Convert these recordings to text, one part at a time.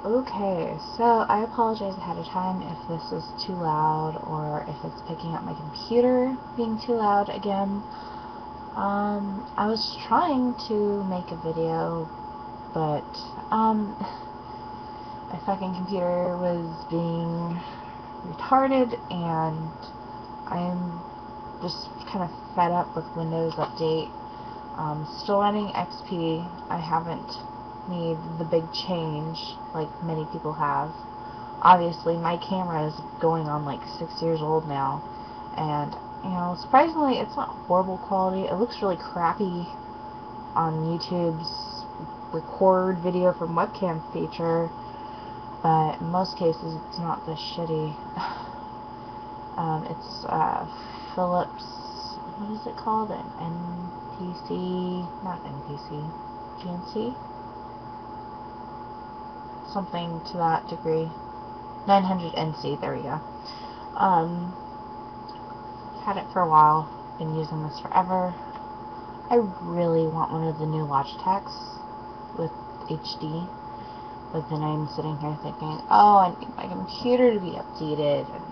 Okay, so I apologize ahead of time if this is too loud or if it's picking up my computer being too loud again. I was trying to make a video, but my fucking computer was being retarded, and I'm just kind of fed up with Windows Update. Still running XP. I haven't made the big change like many people have. Obviously, my camera is going on like 6 years old now, and surprisingly, it's not horrible quality. It looks really crappy on YouTube's record video from webcam feature, but in most cases, it's not this shitty. It's Philips. What is it called? An NPC? Not NPC. GNC? Something to that degree. 900NC, there we go. Had it for a while, been using this forever. I really want one of the new Logitechs with HD, but then I'm sitting here thinking, oh, I need my computer to be updated, and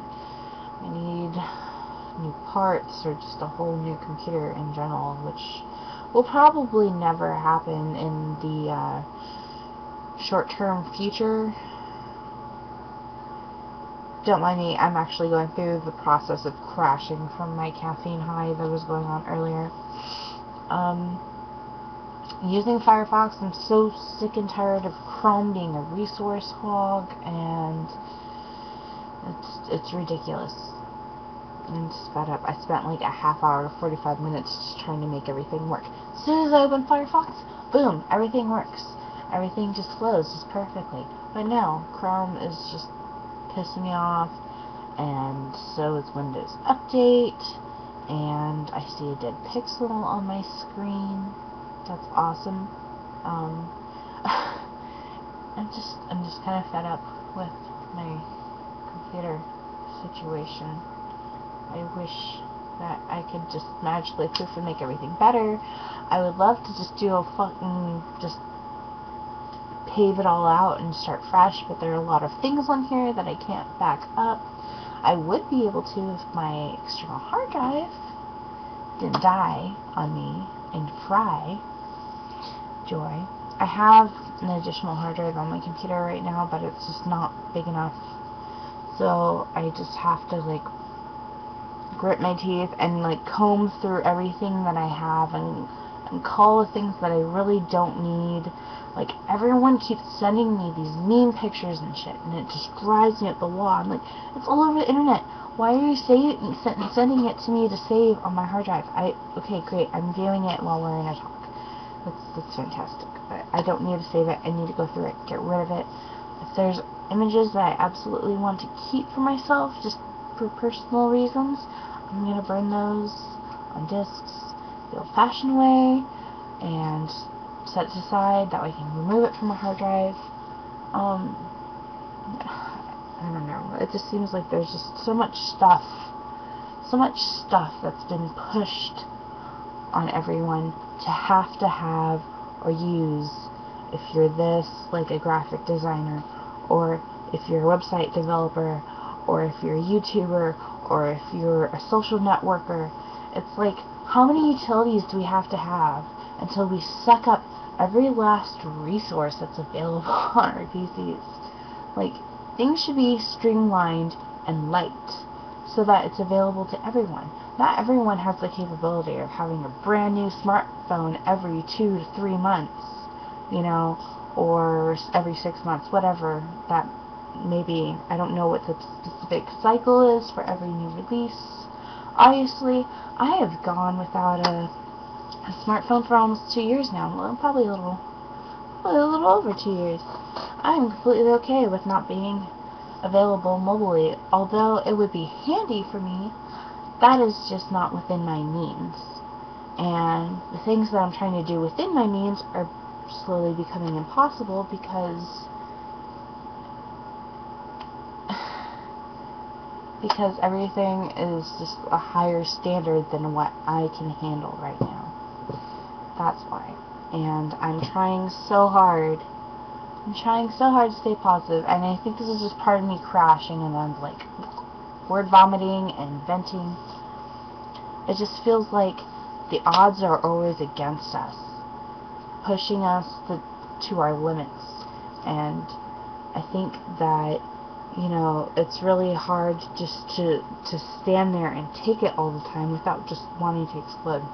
I need new parts, or just a whole new computer in general, which will probably never happen in the short-term future. Don't mind me, I'm actually going through the process of crashing from my caffeine high that was going on earlier. Using Firefox, I'm so sick and tired of Chrome being a resource hog, and it's ridiculous. I'm just fed up. I spent like a half hour to 45 minutes just trying to make everything work. As soon as I open Firefox, boom, everything works. Everything just flows just perfectly. But no, Chrome is just pissing me off, and so is Windows Update, and I see a dead pixel on my screen. That's awesome. I'm just kind of fed up with my computer situation. I wish that I could just magically poof and make everything better. I would love to just do a fucking, just pave it all out and start fresh, but there are a lot of things on here that I can't back up. I would be able to if my external hard drive didn't die on me and fry. Joy. I have an additional hard drive on my computer right now, but it's just not big enough. So I just have to like grit my teeth and like comb through everything that I have and call the things that I really don't need. Like, everyone keeps sending me these meme pictures and shit, and it just drives me up the wall. I'm like, it's all over the internet. Why are you sending it to me to save on my hard drive? Okay, great, I'm viewing it while we're in a talk. That's fantastic. But I don't need to save it. I need to go through it, get rid of it. If there's images that I absolutely want to keep for myself, just for personal reasons, I'm going to burn those on discs the old-fashioned way, and set it aside, that way I can remove it from my hard drive. I don't know, it just seems like there's just so much stuff that's been pushed on everyone to have or use if you're this, like a graphic designer, or if you're a website developer, or if you're a YouTuber, or if you're a social networker. It's like, how many utilities do we have to have until we suck up every last resource that's available on our PCs? Like, things should be streamlined and light so that it's available to everyone. Not everyone has the capability of having a brand new smartphone every 2 to 3 months, or every 6 months, whatever that may be. I don't know what the specific cycle is for every new release. Obviously, I have gone without a smartphone for almost 2 years now. Well, probably a little over 2 years. I am completely okay with not being available mobily, although it would be handy for me. That is just not within my means. And the things that I'm trying to do within my means are slowly becoming impossible because everything is just a higher standard than what I can handle right now. That's why. And I'm trying so hard I'm trying so hard to stay positive, and I think this is just part of me crashing, and I'm like word vomiting and venting. It just feels like the odds are always against us, pushing us to our limits. And I think that, you know, it's really hard just to stand there and take it all the time without just wanting to explode.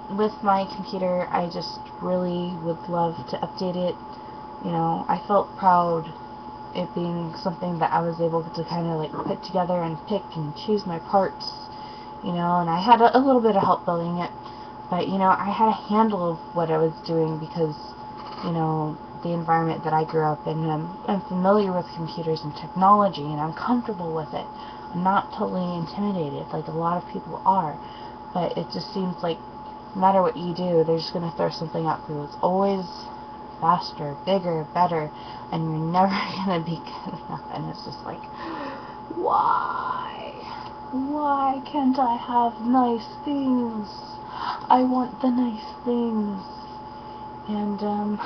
With my computer, I just really would love to update it. You know, I felt proud it being something that I was able to kind of like put together and pick and choose my parts, you know, and I had a little bit of help building it, but, you know, I had a handle of what I was doing because, you know, the environment that I grew up in, I'm familiar with computers and technology, and I'm comfortable with it. I'm not totally intimidated like a lot of people are, but it just seems like no matter what you do, they're just going to throw something at you. It's always faster, bigger, better, and you're never going to be good enough. And it's just like, why? Why can't I have nice things? I want the nice things. And,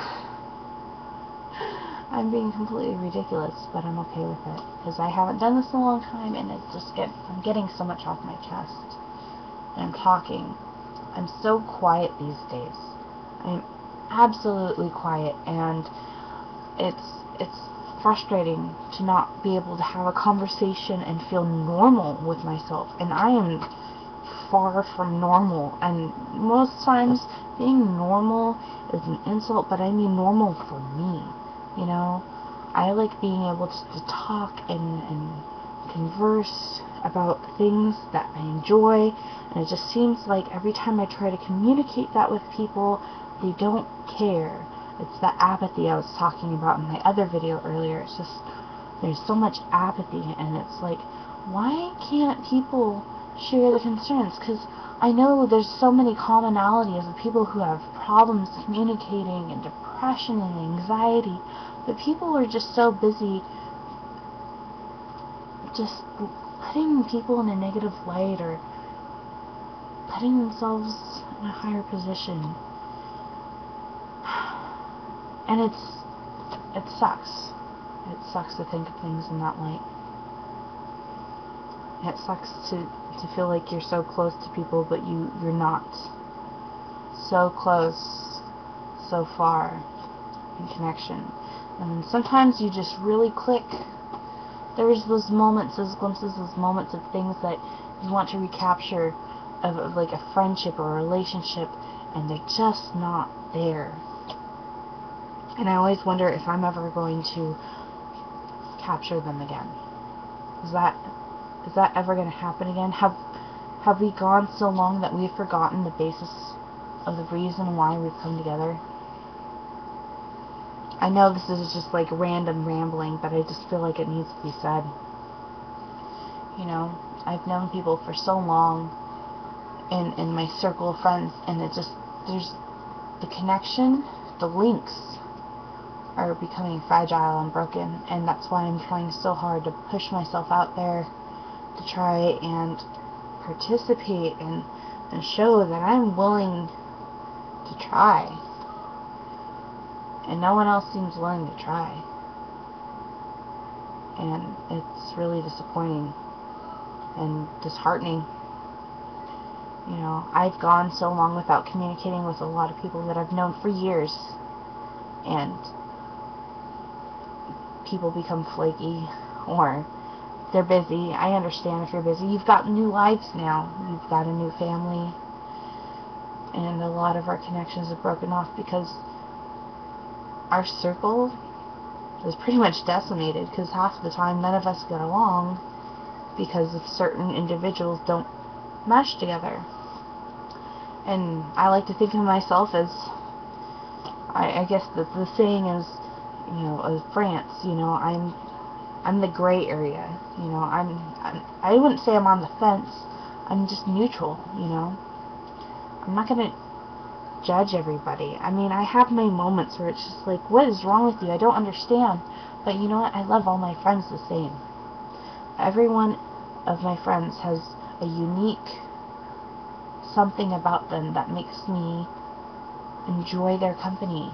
I'm being completely ridiculous, but I'm okay with it, because I haven't done this in a long time, and I'm getting so much off my chest. And I'm talking. I'm so quiet these days. I'm absolutely quiet, and it's frustrating to not be able to have a conversation and feel normal with myself, and I am far from normal, and most times being normal is an insult, but I mean normal for me, you know. I like being able to talk and converse about things that I enjoy, and it just seems like every time I try to communicate that with people, they don't care. It's that apathy I was talking about in my other video earlier. It's just, there's so much apathy, and it's like, why can't people share the concerns? Because I know there's so many commonalities of people who have problems communicating and depression and anxiety, but people are just so busy just putting people in a negative light or putting themselves in a higher position. And it sucks. It sucks to think of things in that light. It sucks to feel like you're so close to people, but you're not. So close, so far in connection. And sometimes you just really click. There's those moments, those glimpses, those moments of things that you want to recapture of like a friendship or a relationship, and they're just not there. And I always wonder if I'm ever going to capture them again. Is that ever going to happen again? Have we gone so long that we've forgotten the basis of the reason why we've come together? I know this is just like random rambling, but I just feel like it needs to be said. You know, I've known people for so long in my circle of friends, and there's the connection, the links are becoming fragile and broken, and that's why I'm trying so hard to push myself out there to try and participate and show that I'm willing to try. And no one else seems willing to try. And it's really disappointing and disheartening. You know, I've gone so long without communicating with a lot of people that I've known for years, and people become flaky, or they're busy. I understand if you're busy. You've got new lives now. You've got a new family, and a lot of our connections have broken off because our circle is pretty much decimated, because half the time none of us get along because of certain individuals don't mesh together. And I like to think of myself as, I guess the saying is, you know, of France, you know, I'm the gray area, you know, I wouldn't say I'm on the fence, I'm just neutral, you know. I'm not gonna judge everybody. I mean, I have my moments where it's just like, what is wrong with you? I don't understand. But you know what? I love all my friends the same. Every one of my friends has a unique something about them that makes me enjoy their company.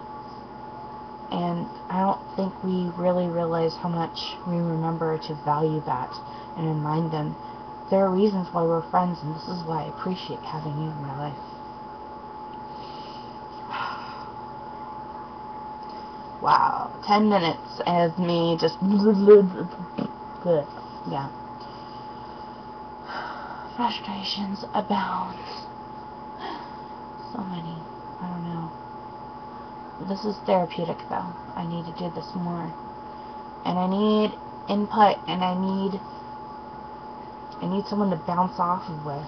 And I don't think we really realize how much we remember to value that and remind them there are reasons why we're friends, and this is why I appreciate having you in my life. Wow, 10 minutes of me just yeah. Frustrations abound. So many. I don't know. This is therapeutic though. I need to do this more. And I need input, and I need someone to bounce off of with.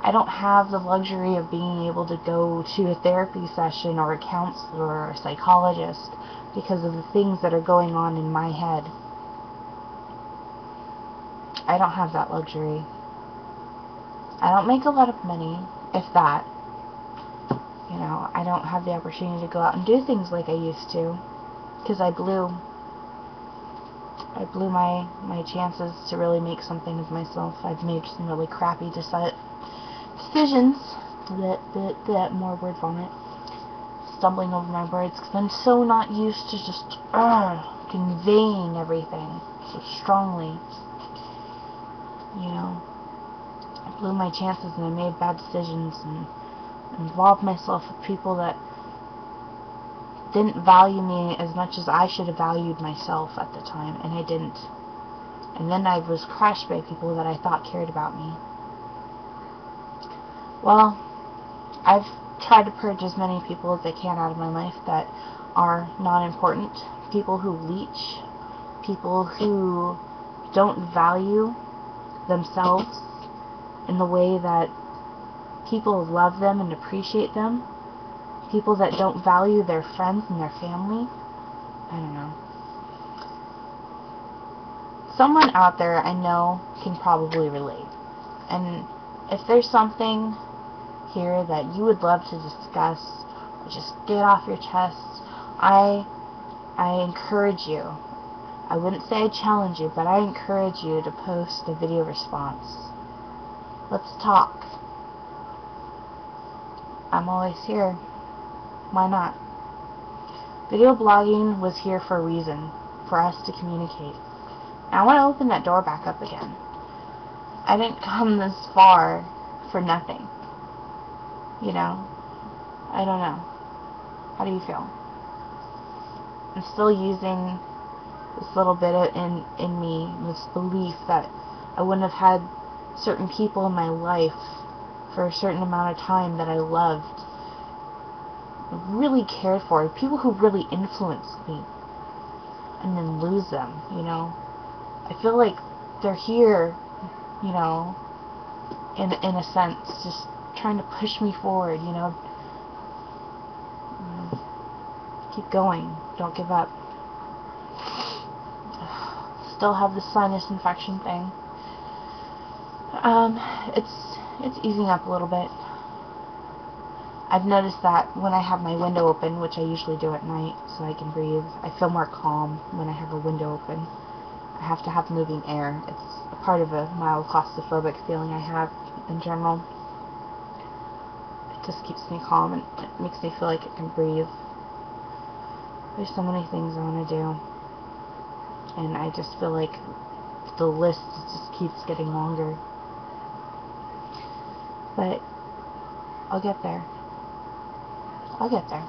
I don't have the luxury of being able to go to a therapy session or a counselor or a psychologist because of the things that are going on in my head. I don't have that luxury. I don't make a lot of money, if that. You know, I don't have the opportunity to go out and do things like I used to, because I blew my chances to really make something of myself. I've made some really crappy decisions. More word vomit. Stumbling over my words, because I'm so not used to just conveying everything so strongly. You know, I blew my chances, and I made bad decisions, and involved myself with people that didn't value me as much as I should have valued myself at the time, and I didn't. And then I was crushed by people that I thought cared about me. Well, I've tried to purge as many people as I can out of my life that are not important. People who leech, people who don't value themselves in the way that people love them and appreciate them. People that don't value their friends and their family. I don't know. Someone out there I know can probably relate. And if there's something here that you would love to discuss, or just get off your chest, I encourage you. I wouldn't say I challenge you, but I encourage you to post a video response. Let's talk. I'm always here. Why not? Video blogging was here for a reason, for us to communicate. And I want to open that door back up again. I didn't come this far for nothing. You know? I don't know. How do you feel? I'm still using this little bit in me, this belief that I wouldn't have had certain people in my life for a certain amount of time that I loved, really cared for, people who really influenced me, and then lose them, you know. I feel like they're here, you know, in a sense, just trying to push me forward, you know. Keep going, don't give up. Still have the sinus infection thing. It's easing up a little bit. I've noticed that when I have my window open, which I usually do at night so I can breathe, I feel more calm when I have a window open. I have to have moving air. It's a part of a mild claustrophobic feeling I have in general. It just keeps me calm, and it makes me feel like I can breathe. There's so many things I want to do, and I just feel like the list just keeps getting longer. But I'll get there. I'll get there.